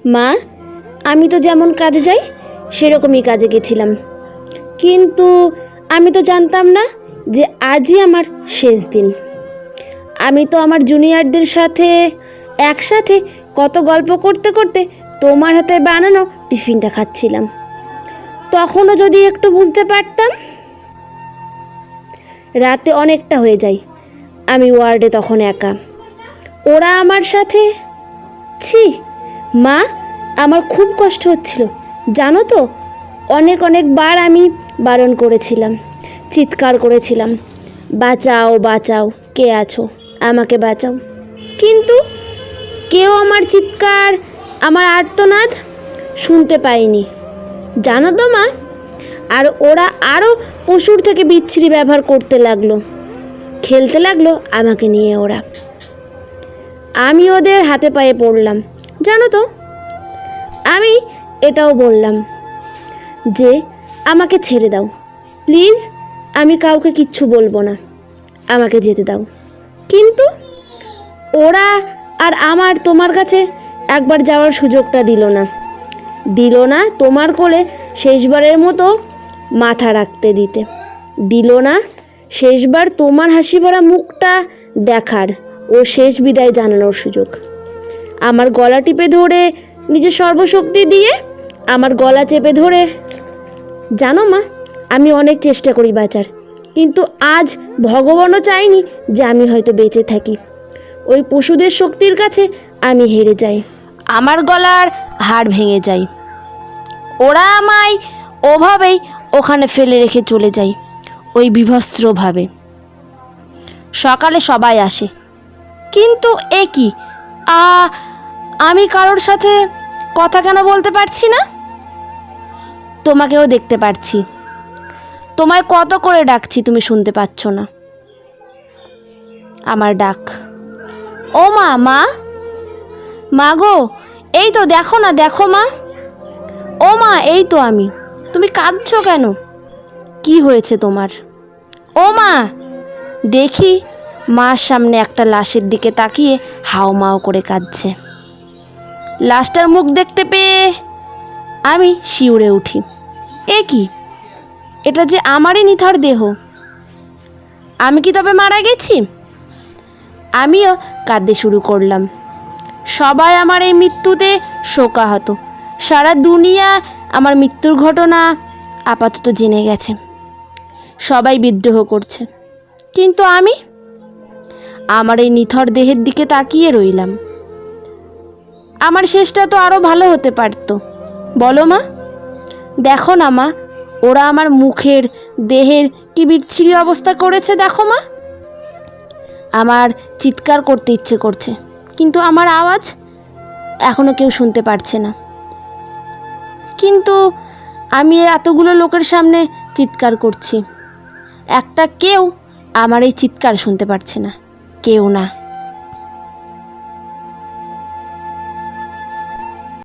মা, আমি তো যেমন কাজে যাই সেরকমই কাজে গেছিলাম, কিন্তু আমি তো জানতাম না যে আজই আমার শেষ দিন। আমি তো আমার জুনিয়রদের সাথে একসাথে কত গল্প করতে করতে তোমার হাতে বানানো টিফিনটা খাচ্ছিলাম। তখনও যদি একটু বুঝতে পারতাম। রাতে অনেকটা হয়ে যায়, আমি ওয়ার্ডে তখন একা, ওরা আমার সাথে। ছি মা, আমার খুব কষ্ট হচ্ছিল জানো তো। অনেকবার আমি বারণ করেছিলাম, চিৎকার করেছিলাম, বাঁচাও বাঁচাও, কে আছো, আমাকে বাঁচাও। কিন্তু কেউ আমার চিৎকার, আমার আর্তনাদ শুনতে পায়নি জানো তো মা। আর ওরা আরও পশুর থেকে বিচ্ছিরি ব্যবহার করতে লাগলো, খেলতে লাগলো আমাকে নিয়ে ওরা। আমি ওদের হাতে পায়ে পড়লাম জানো তো। আমি এটাও বললাম যে আমাকে ছেড়ে দাও প্লিজ, আমি কাউকে কিচ্ছু বলবো না, আমাকে যেতে দাও। কিন্তু ওরা আর আমার তোমার কাছে একবার যাওয়ার সুযোগটা দিল না তোমার কোলে শেষবারের মতো মাথা রাখতে দিল না শেষবার তোমার হাসি ভরা মুখটা দেখার ও শেষ বিদায় জানানোর সুযোগ। আমার গলা টিপে ধরে নিজের সর্বশক্তি দিয়ে আমার গলা চেপে ধরে, জানো মা, আমি অনেক চেষ্টা করি বাঁচার, কিন্তু আজ ভগবানও চায়নি যে আমি হয়তো বেঁচে থাকি। ওই পশুদের শক্তির কাছে আমি হেরে যাই, আমার গলার হাড় ভেঙে যায়। ওরা আমায় ওভাবেই ওখানে ফেলে রেখে চলে যায়, ওই বিভস্ত্রভাবে। সকালে সবাই আসে, কিন্তু এ কি, আমি কারোর সাথে কথা কেন বলতে পারছি না? তোমাকেও দেখতে পারছি, তোমায় কত করে ডাকছি, তুমি শুনতে পাচ্ছ না আমার ডাক। ও মা, মা গো, এই তো দেখো না, দেখো মা। ও মা, এই তো আমি। তুমি কাঁদছো কেন? কি হয়েছে তোমার? ও মা, দেখি মার সামনে একটা লাশের দিকে তাকিয়ে হাউমাউ করে কাঁদছে। লাশটার মুখ দেখতে পেয়ে আমি শিউরে উঠি। এ কি, এটা যে আমারই নিথর দেহ। আমি কি তবে মারা গেছি? আমিও কাঁদতে শুরু করলাম। সবাই আমার এই মৃত্যুতে শোকাহত। সারা দুনিয়া আমার মৃত্যুর ঘটনা আপাতত জেনে গেছে, সবাই বিদ্রোহ করছে, কিন্তু আমি আমার এই নিথর দেহের দিকে তাকিয়ে রইলাম। আমার শেষটা তো আরও ভালো হতে পারত, বলো মা। দেখো না মা, ওরা আমার মুখের, দেহের কি বিচ্ছিরি অবস্থা করেছে দেখো মা। আমার চিৎকার করতে ইচ্ছে করছে, কিন্তু আমার আওয়াজ এখনো কেউ শুনতে পারছে না। কিন্তু আমি এতগুলো লোকের সামনে চিৎকার করছি, কেউ আমার এই চিৎকার শুনতে পারছে না, কেউ না।